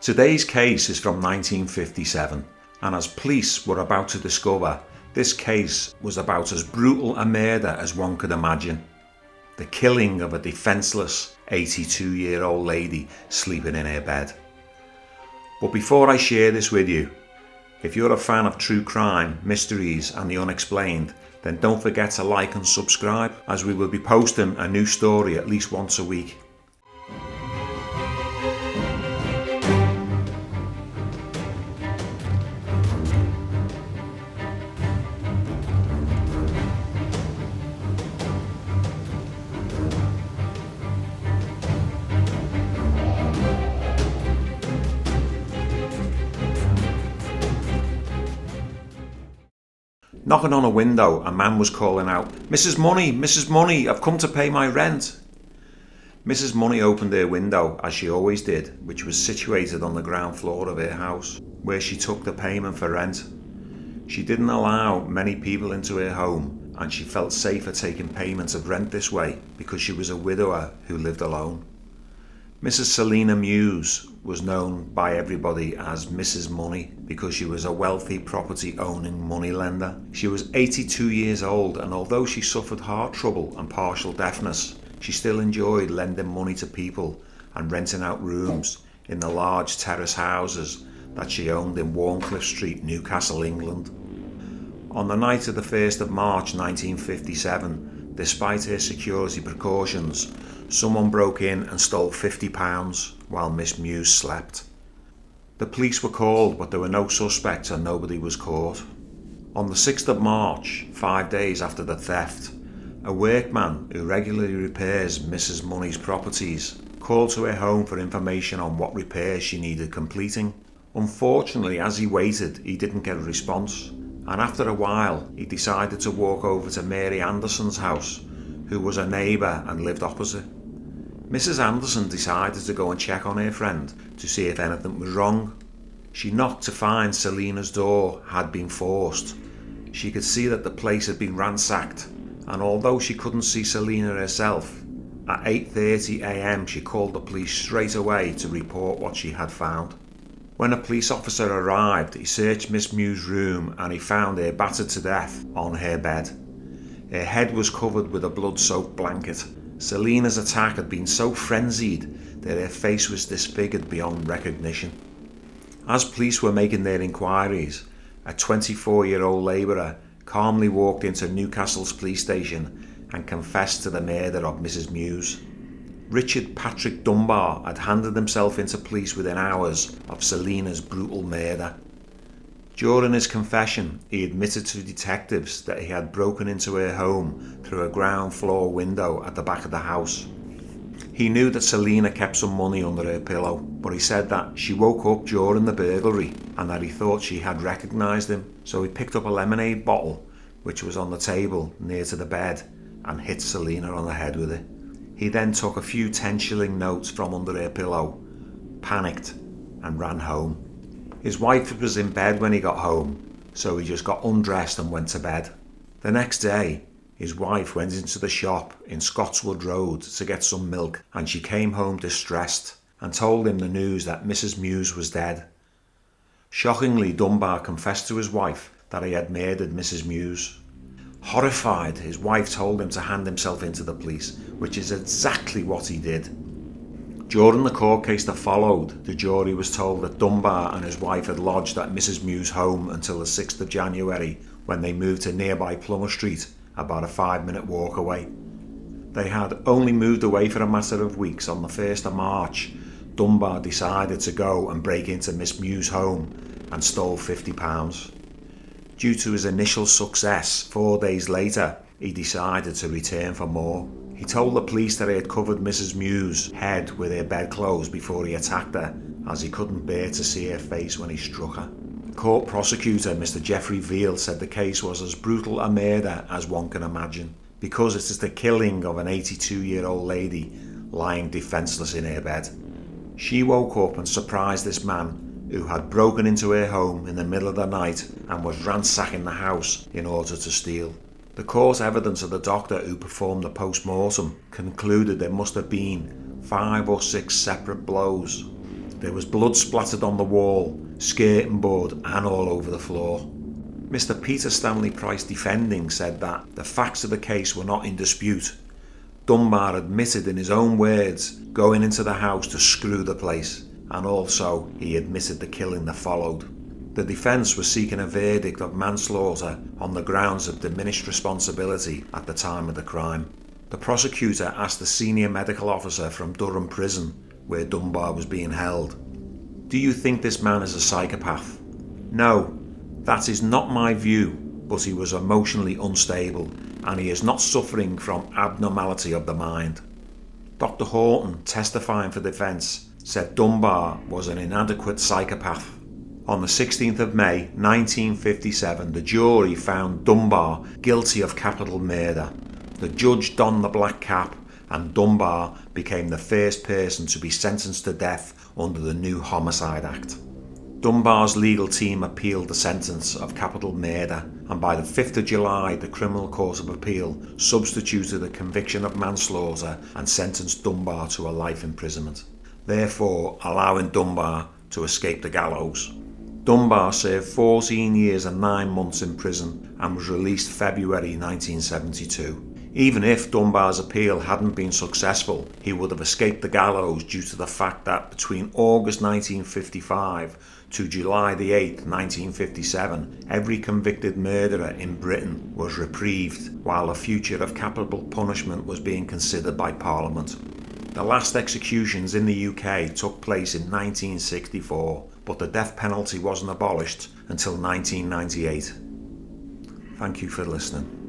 Today's case is from 1957, and as police were about to discover, this case was about as brutal a murder as one could imagine. The killing of a defenceless 82-year-old lady sleeping in her bed. But before I share this with you, if you're a fan of true crime, mysteries and the unexplained, then don't forget to like and subscribe, as we will be posting a new story at least once a week. Knocking on a window, a man was calling out, "Mrs. Money, Mrs. Money, I've come to pay my rent." Mrs. Money opened her window, as she always did, which was situated on the ground floor of her house, where she took the payment for rent. She didn't allow many people into her home, and she felt safer taking payments of rent this way because she was a widower who lived alone. Mrs. Selina Muse was known by everybody as Mrs. Money because she was a wealthy property-owning moneylender. She was 82 years old, and although she suffered heart trouble and partial deafness, she still enjoyed lending money to people and renting out rooms in the large terrace houses that she owned in Warncliffe Street, Newcastle, England. On the night of the 1st of March 1957, despite her security precautions, someone broke in and stole £50 while Miss Muse slept. The police were called, but there were no suspects and nobody was caught. On the 6th of March, 5 days after the theft, a workman who regularly repairs Mrs. Money's properties called to her home for information on what repairs she needed completing. Unfortunately, as he waited, he didn't get a response, and after a while he decided to walk over to Mary Anderson's house, who was a neighbour and lived opposite. Mrs. Anderson decided to go and check on her friend to see if anything was wrong. She knocked to find Selina's door had been forced. She could see that the place had been ransacked, and although she couldn't see Selina herself, at 8:30 a.m. she called the police straight away to report what she had found. When a police officer arrived, he searched Miss Muse's room and he found her battered to death on her bed. Her head was covered with a blood-soaked blanket. Selina's attack had been so frenzied that her face was disfigured beyond recognition. As police were making their inquiries, a 24-year-old labourer calmly walked into Newcastle's police station and confessed to the murder of Mrs. Muse. Richard Patrick Dunbar had handed himself into police within hours of Selina's brutal murder. During his confession, he admitted to detectives that he had broken into her home through a ground floor window at the back of the house. He knew that Selina kept some money under her pillow, but he said that she woke up during the burglary and that he thought she had recognised him, so he picked up a lemonade bottle which was on the table near to the bed and hit Selina on the head with it. He then took a few 10-shilling notes from under her pillow, panicked and ran home. His wife was in bed when he got home, so he just got undressed and went to bed. The next day, his wife went into the shop in Scotswood Road to get some milk, and she came home distressed and told him the news that Mrs. Muse was dead. Shockingly, Dunbar confessed to his wife that he had murdered Mrs. Muse. Horrified, his wife told him to hand himself into the police, which is exactly what he did. During the court case that followed, the jury was told that Dunbar and his wife had lodged at Mrs. Muse's home until the 6th of January, when they moved to nearby Plummer Street, about a 5-minute walk away. They had only moved away for a matter of weeks. On the 1st of March, Dunbar decided to go and break into Miss Muse's home and stole £50. Due to his initial success, 4 days later, he decided to return for more. He told the police that he had covered Mrs. Muse's head with her bedclothes before he attacked her, as he couldn't bear to see her face when he struck her. Court prosecutor Mr. Geoffrey Veal said the case was as brutal a murder as one can imagine, because it is the killing of an 82-year-old lady lying defenceless in her bed. She woke up and surprised this man who had broken into her home in the middle of the night and was ransacking the house in order to steal. The court evidence of the doctor who performed the post-mortem concluded there must have been 5 or 6 separate blows. There was blood splattered on the wall, skirting board and all over the floor. Mr. Peter Stanley Price defending said that the facts of the case were not in dispute. Dunbar admitted in his own words going into the house to screw the place, and also he admitted the killing that followed. The defence was seeking a verdict of manslaughter on the grounds of diminished responsibility at the time of the crime. The prosecutor asked the senior medical officer from Durham Prison, where Dunbar was being held, "Do you think this man is a psychopath?" "No, that is not my view, but he was emotionally unstable and he is not suffering from abnormality of the mind." Dr. Horton, testifying for defence, said Dunbar was an inadequate psychopath. On the 16th of May 1957, the jury found Dunbar guilty of capital murder. The judge donned the black cap and Dunbar became the first person to be sentenced to death under the new Homicide Act. Dunbar's legal team appealed the sentence of capital murder, and by the 5th of July the Criminal Court of Appeal substituted a conviction of manslaughter and sentenced Dunbar to a life imprisonment, therefore allowing Dunbar to escape the gallows. Dunbar served 14 years and 9 months in prison and was released February 1972. Even if Dunbar's appeal hadn't been successful, he would have escaped the gallows due to the fact that between August 1955 to July the 8th, 1957, every convicted murderer in Britain was reprieved, while the future of capital punishment was being considered by Parliament. The last executions in the UK took place in 1964, but the death penalty wasn't abolished until 1998. Thank you for listening.